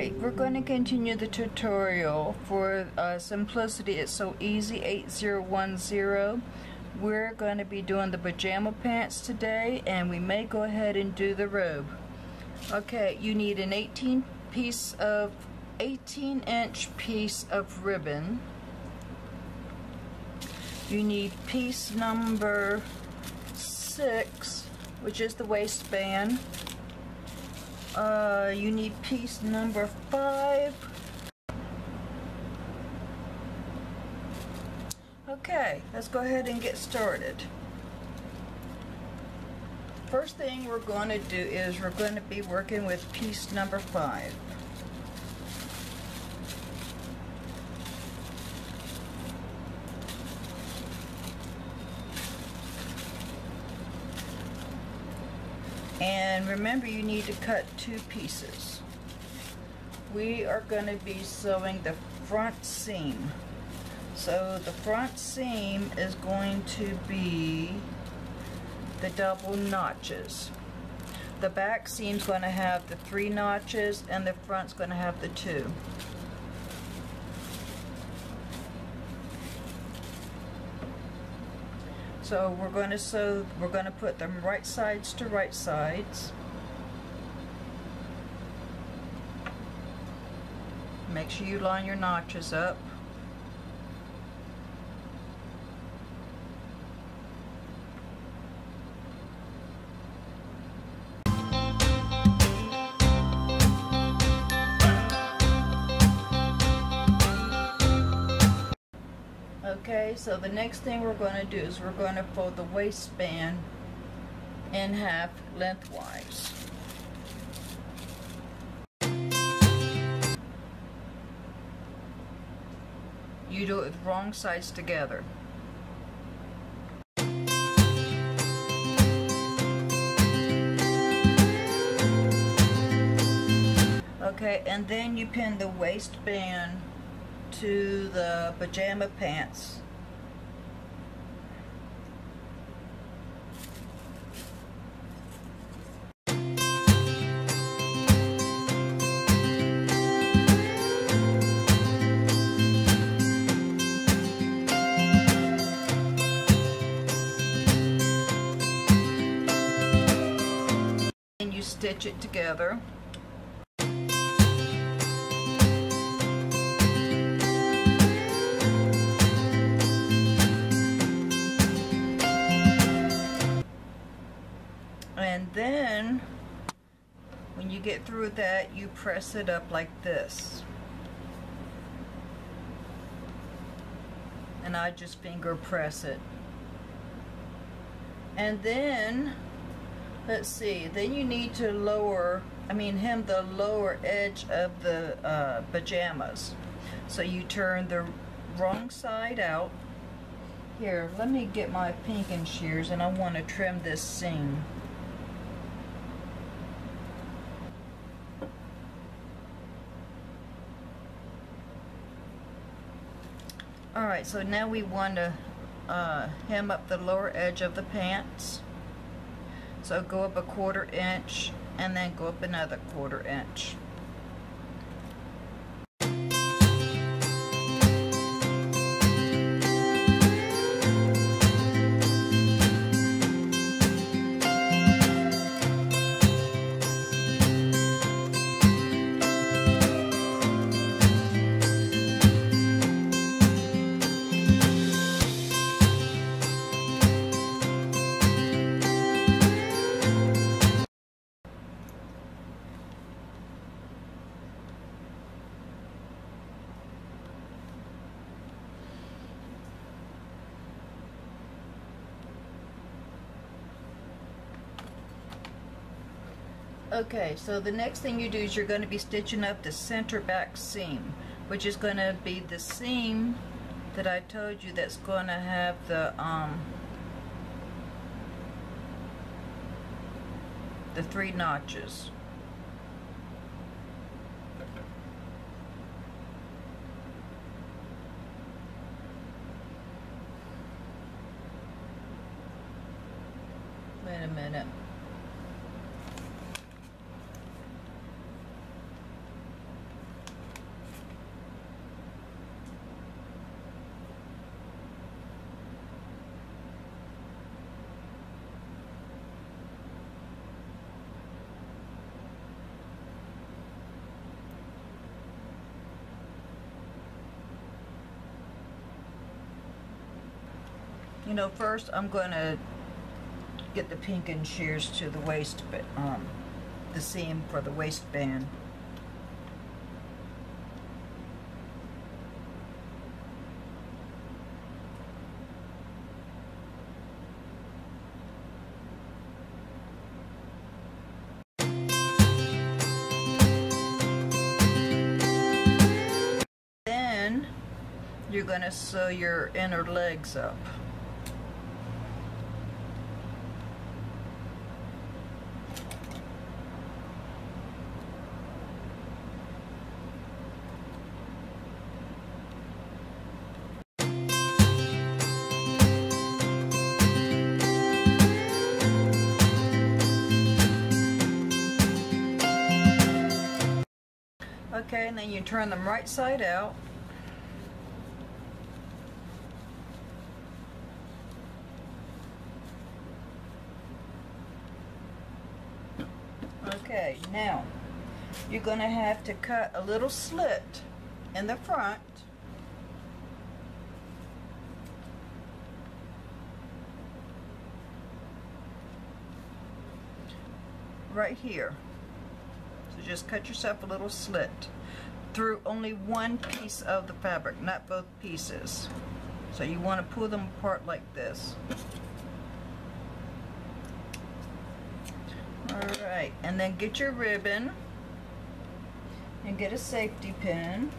Alright, we're going to continue the tutorial. For simplicity, it's so easy. A8010. We're going to be doing the pajama pants today, and we may go ahead and do the robe. Okay, you need an 18-inch piece of ribbon. You need piece number 6, which is the waistband. You need piece number 5. Okay, let's go ahead and get started. First thing we're going to do is we're going to be working with piece number 5. And remember, you need to cut 2 pieces. We are going to be sewing the front seam. So the front seam is going to be the double notches. The back seam is going to have the 3 notches, and the front's going to have the 2. So we're going to put them right sides to right sides. Make sure you line your notches up. Okay, so the next thing we're going to do is we're going to fold the waistband in half lengthwise. You do it with wrong sides together. Okay, and then you pin the waistband to the pajama pants. And you stitch it together. And then when you get through that, you press it up like this. And I just finger press it. And then, let's see, then you need to hem the lower edge of the pajamas. So you turn the wrong side out. Here, let me get my pinking shears, and I want to trim this seam. Alright, so now we want to hem up the lower edge of the pants. So go up a 1/4 inch and then go up another 1/4 inch. Okay, so the next thing you do is you're going to be stitching up the center back seam, which is going to be the seam that I told you that's going to have the 3 notches. Wait a minute. You know, first I'm going to get the pink and shears to the waist, the seam for the waistband. Then you're going to sew your inner legs up. Okay, and then you turn them right side out. Okay, now you're going to have to cut a little slit in the front. Right here. So just cut yourself a little slit through only one piece of the fabric, not both pieces. So you want to pull them apart like this. Alright, and then get your ribbon and get a safety pin.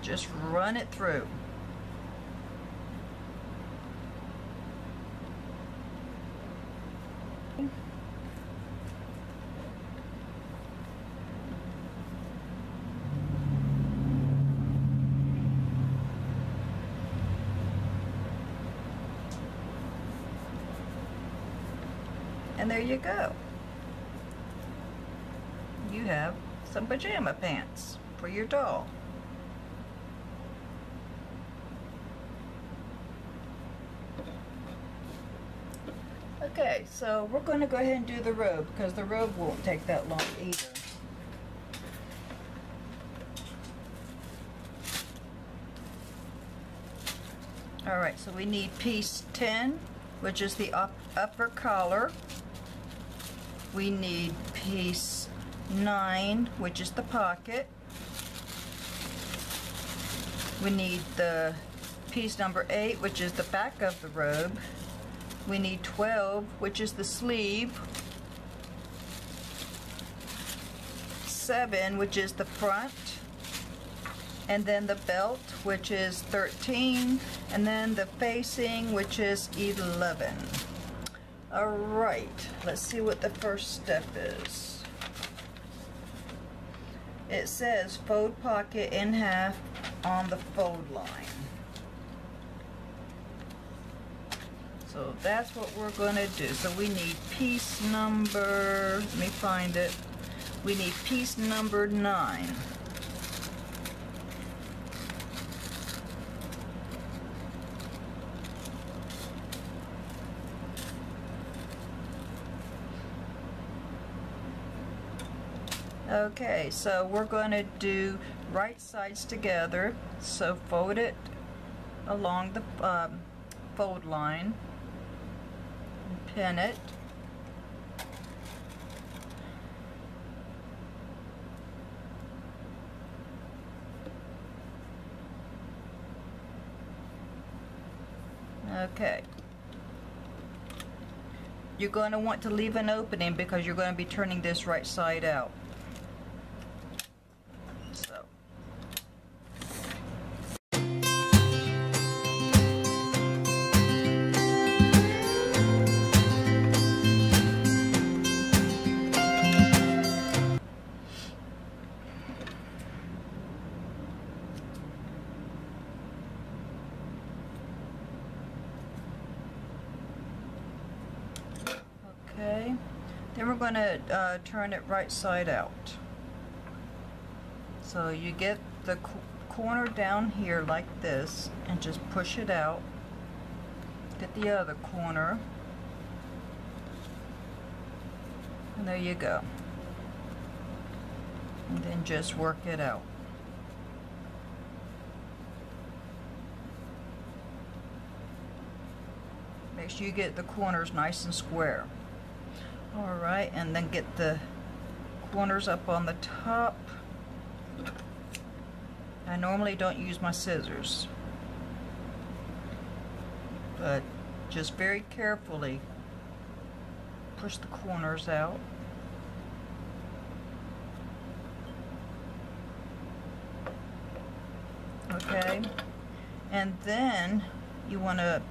Just run it through. And there you go. You have some pajama pants for your doll. Okay, so we're going to go ahead and do the robe because the robe won't take that long either. Alright, so we need piece 10, which is the upper collar. We need piece 9, which is the pocket. We need the piece number 8, which is the back of the robe. We need 12, which is the sleeve. 7, which is the front. And then the belt, which is 13. And then the facing, which is 11. Alright, let's see what the first step is. It says fold pocket in half on the fold line. So that's what we're going to do. So we need piece number, let me find it. We need piece number 9. Okay, so we're going to do right sides together. So fold it along the fold line. Pin it. Okay. You're going to want to leave an opening because you're going to be turning this right side out. So. Okay, then we're going to turn it right side out. So you get the corner down here like this and just push it out. Get the other corner. And there you go. And then just work it out. Make sure you get the corners nice and square. Alright, and then get the corners up on the top. I normally don't use my scissors, but just very carefully push the corners out. Okay, and then you want to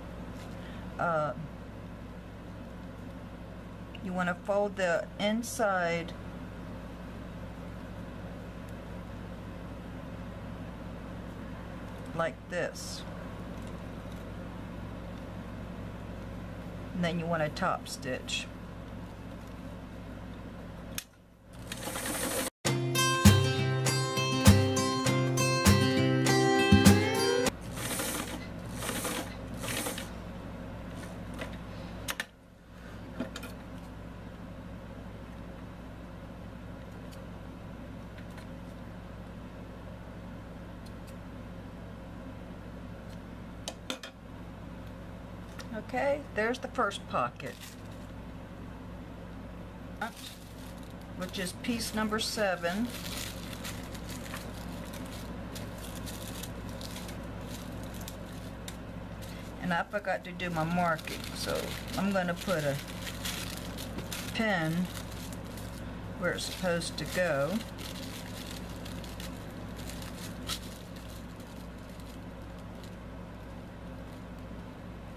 fold the inside like this, and then you want to top stitch. Okay, there's the first pocket, which is piece number 7. And I forgot to do my marking, so I'm going to put a pin where it's supposed to go.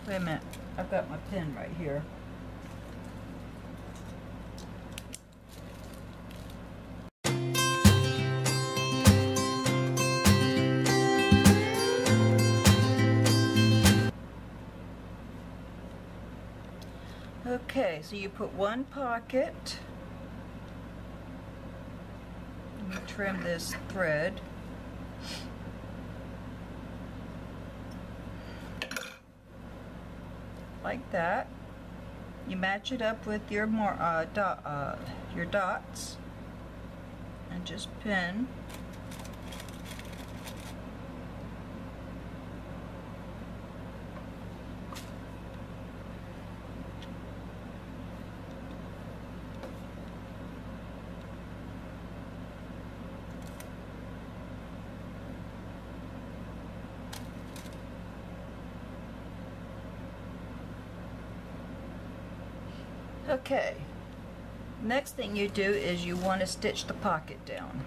Wait a minute, I've got my pen right here. Okay, so you put one pocket. Let me trim this thread. Like that. You match it up with your dots and just pin. Okay, next thing you do is you want to stitch the pocket down.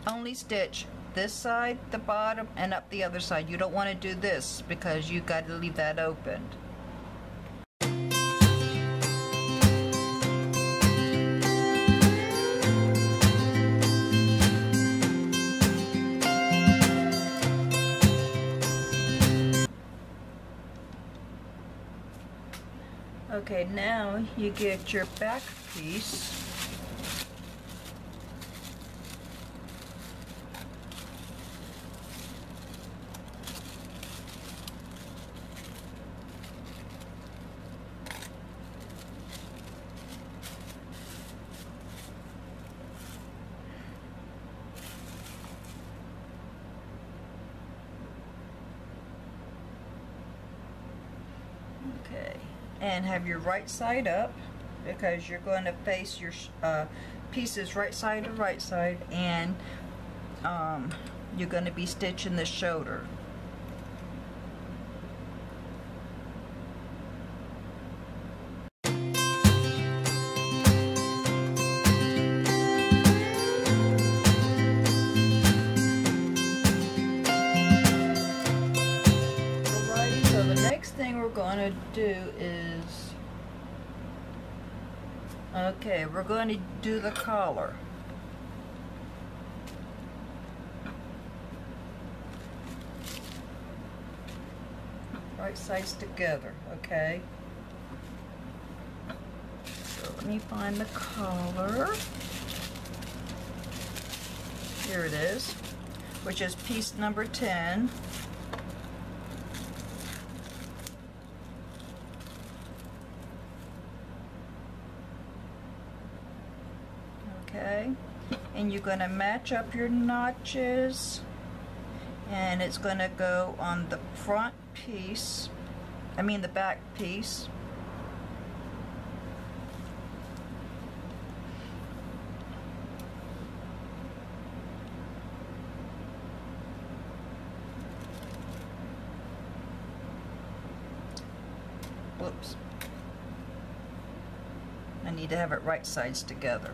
Only stitch this side, the bottom, and up the other side. You don't want to do this because you got to leave that open. Okay, now you get your back piece. Okay. And have your right side up because you're going to face your pieces right side to right side, and you're going to be stitching the shoulder. Alrighty, so the next thing we're going to do is, okay, we're going to do the collar. Right sides together, okay? So let me find the collar. Here it is, which is piece number 10. and you're going to match up your notches, and it's going to go on the front piece, the back piece. Whoops. I need to have it right sides together.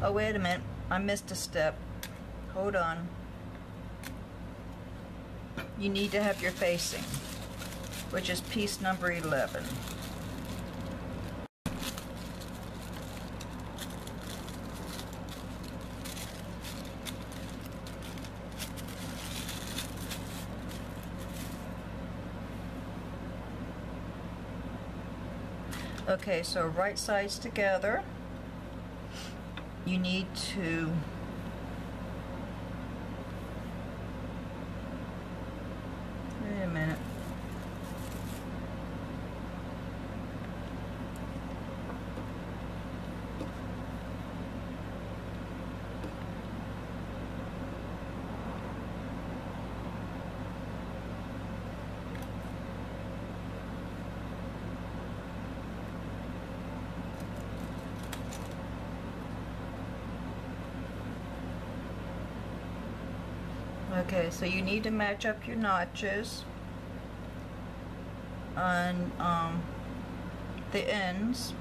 Oh, wait a minute. I missed a step. Hold on. You need to have your facing, which is piece number 11. Okay, so right sides together. You need to wait a minute. Okay, so you need to match up your notches on the ends.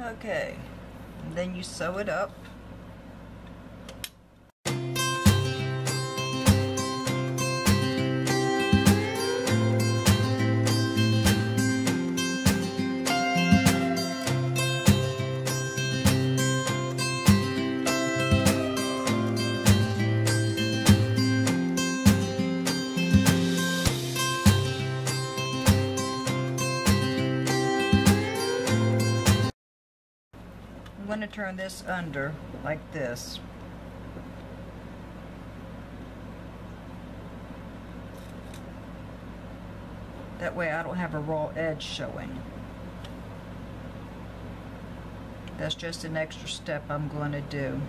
Okay, and then you sew it up. I'm going to turn this under like this. That way I don't have a raw edge showing. That's just an extra step I'm going to do.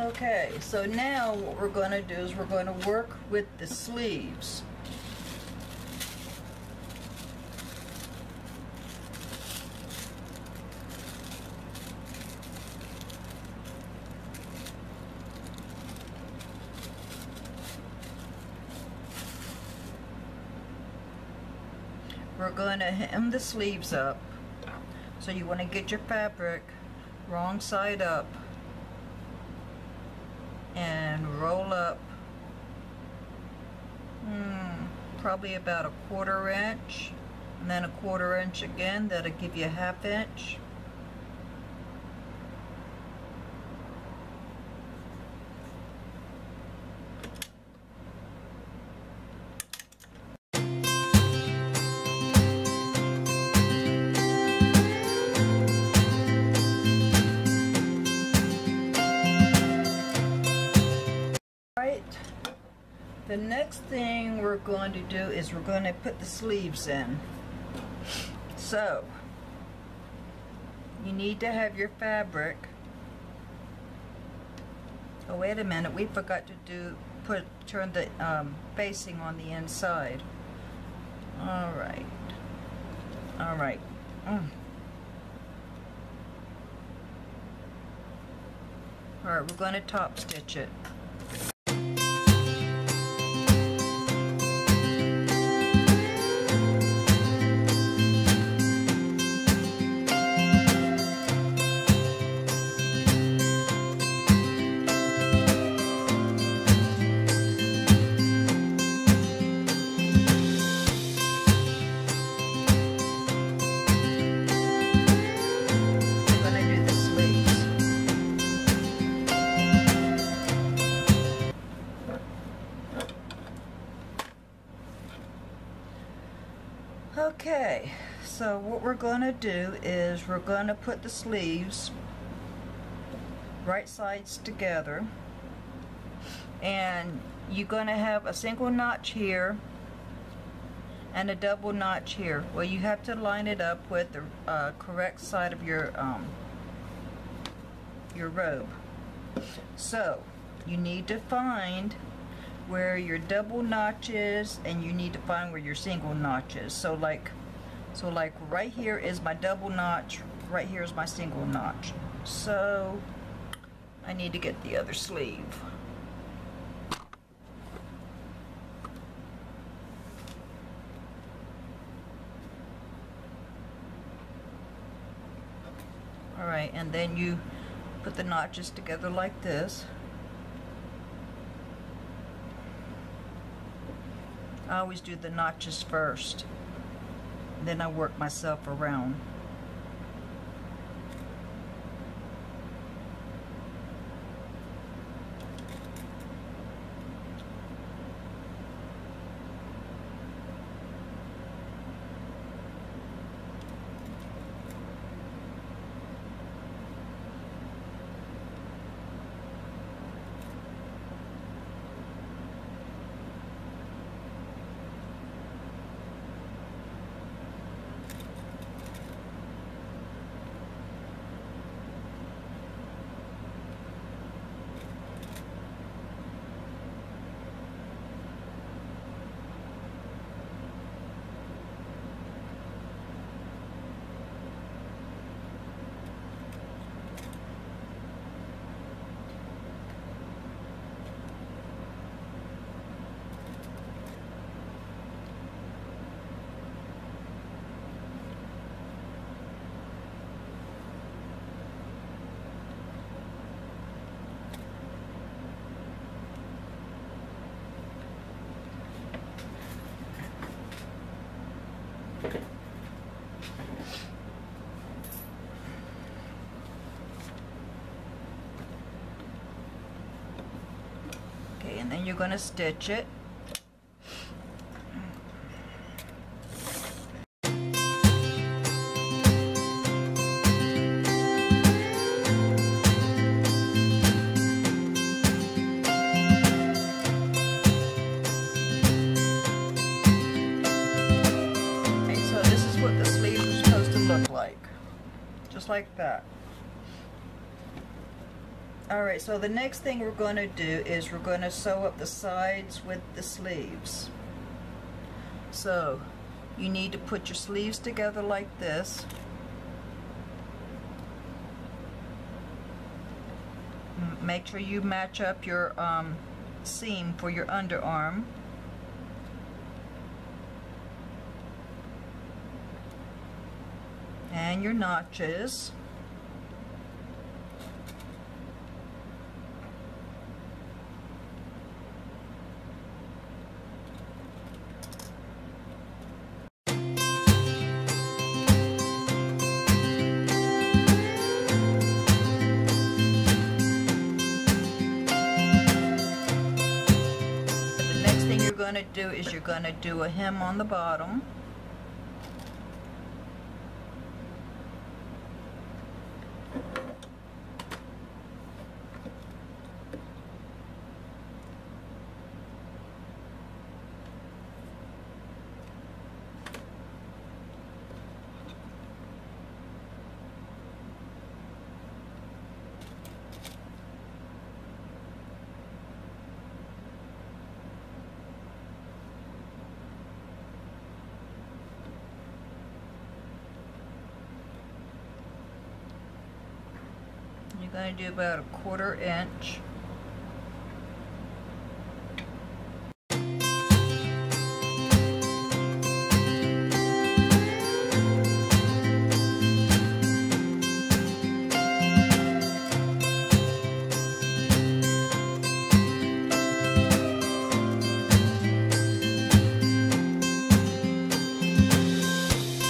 Okay, so now what we're going to do is we're going to work with the sleeves. we're going to hem the sleeves up. So you want to get your fabric wrong side up and roll up probably about a 1/4 inch, and then a 1/4 inch again. That'll give you a 1/2 inch. The next thing we're going to do is we're going to put the sleeves in. So you need to have your fabric. Oh, wait a minute, we forgot to turn the facing on the inside. All right. We're going to top stitch it. Okay, so what we're going to do is we're going to put the sleeves right sides together, and you're going to have a single notch here and a double notch here. Well, you have to line it up with the correct side of your robe. So you need to find where your double notch is, and you need to find where your single notch is. So like right here is my double notch, right here is my single notch. So I need to get the other sleeve. Alright, and then you put the notches together like this. I always do the notches first, then I work myself around. Okay, and then you're going to stitch it. Like that. Alright, so the next thing we're going to do is we're going to sew up the sides with the sleeves. So you need to put your sleeves together like this. Make sure you match up your seam for your underarm. and your notches. Going to do is you're going to do a hem on the bottom. You're going to do about 1/4 inch.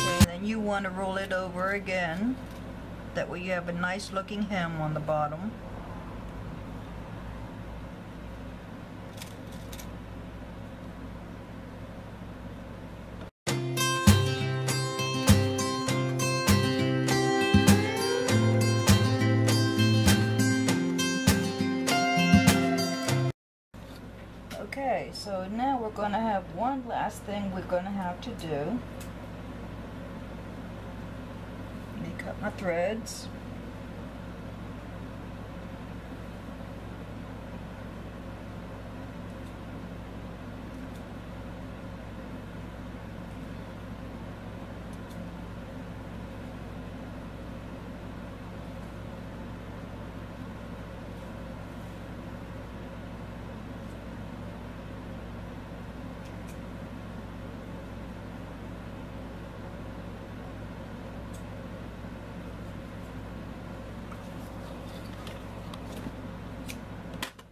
Okay, then you want to roll it over again. That way you have a nice looking hem on the bottom. Okay, so now we're going to have one last thing we're going to have to do. Let me cut my threads.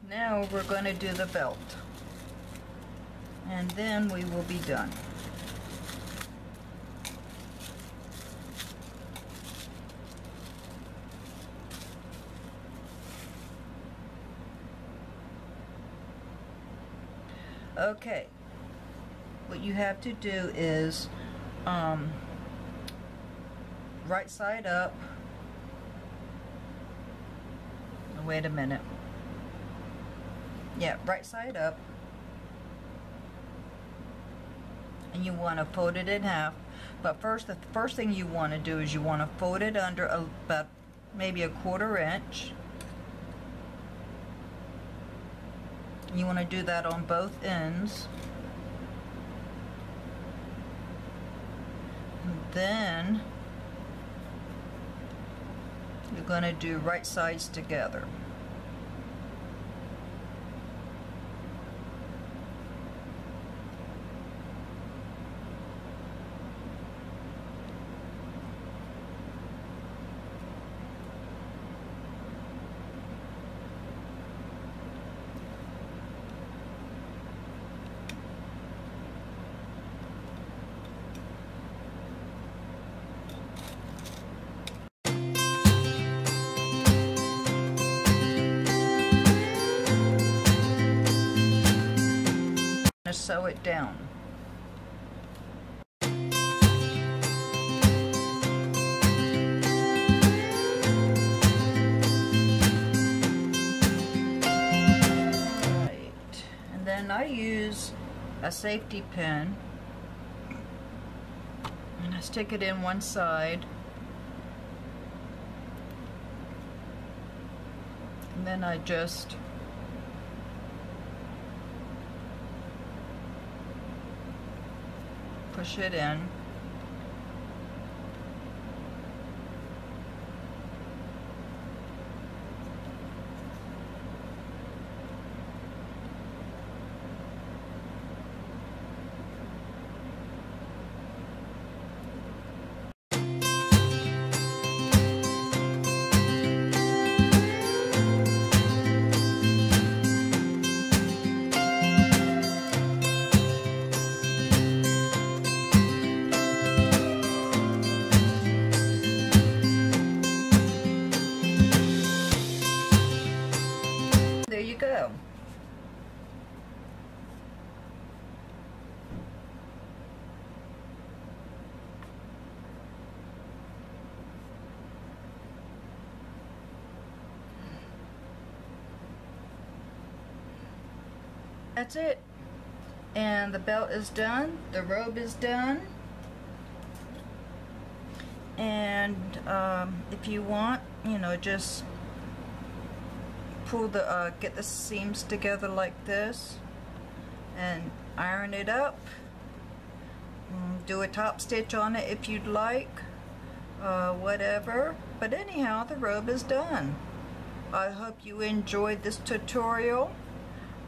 Now we're going to do the belt, and then we will be done. Okay, what you have to do is right side up. Wait a minute. Yeah, right side up, and you want to fold it in half. But first, the first thing you want to do is you want to fold it under about maybe 1/4 inch. You want to do that on both ends. And then you're going to do right sides together. Sew it down. Alright, and then I use a safety pin, and I stick it in one side, and then I just push it in. that's it. And the belt is done, the robe is done. And if you want, you know, just pull the get the seams together like this and iron it up. Do a top stitch on it if you'd like, whatever. But anyhow, the robe is done. I hope you enjoyed this tutorial,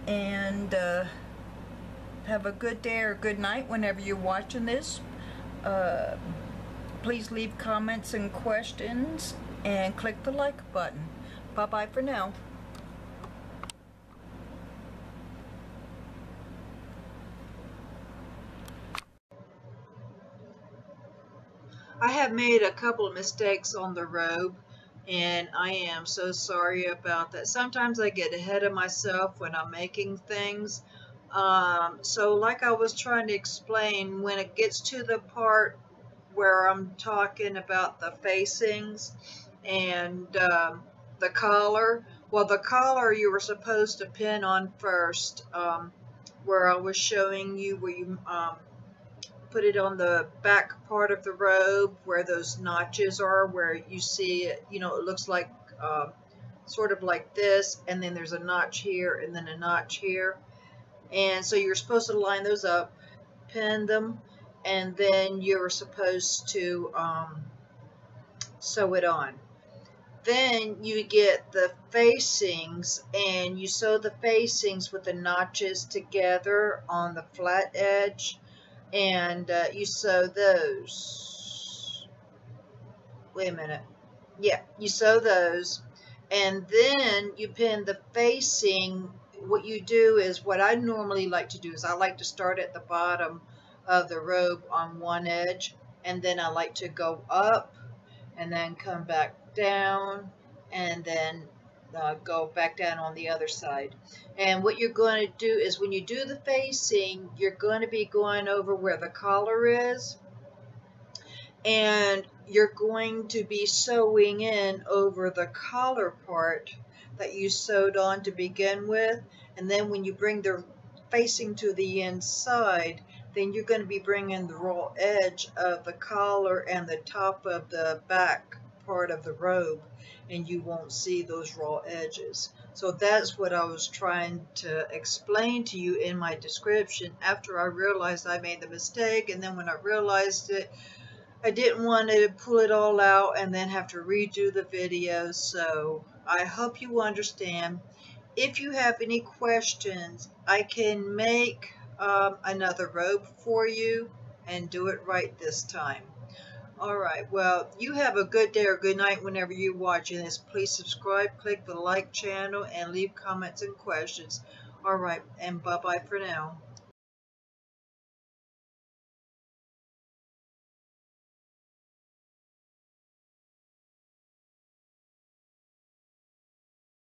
and have a good day or good night whenever you're watching this. Please leave comments and questions and click the like button. Bye bye for now. I have made a couple of mistakes on the robe, and I am so sorry about that. Sometimes I get ahead of myself when I'm making things. So like I was trying to explain, when it gets to the part where I'm talking about the facings and the collar, well, the collar you were supposed to pin on first, where I was showing you where you put it on the back part of the robe where those notches are, where you see it, you know, it looks like sort of like this, and then there's a notch here and then a notch here. And so you're supposed to line those up, pin them, and then you're supposed to sew it on. Then you get the facings, and you sew the facings with the notches together on the flat edge, and you sew those. Wait a minute. Yeah, you sew those, and then you pin the facing. What you do is, what I normally like to do is I like to start at the bottom of the robe on one edge, and then I like to go up and then come back down, and then go back down on the other side. And what you're going to do is, when you do the facing, you're going to be going over where the collar is, and you're going to be sewing in over the collar part that you sewed on to begin with. And then when you bring the facing to the inside, then you're going to be bringing the raw edge of the collar and the top of the back part of the robe, and you won't see those raw edges. So that's what I was trying to explain to you in my description after I realized I made the mistake. And then when I realized it, I didn't want to pull it all out and then have to redo the video. So I hope you understand. If you have any questions, I can make another robe for you and do it right this time. Alright, well, you have a good day or good night whenever you're watching this. Please subscribe, click the like channel, and leave comments and questions. Alright, and bye-bye for now.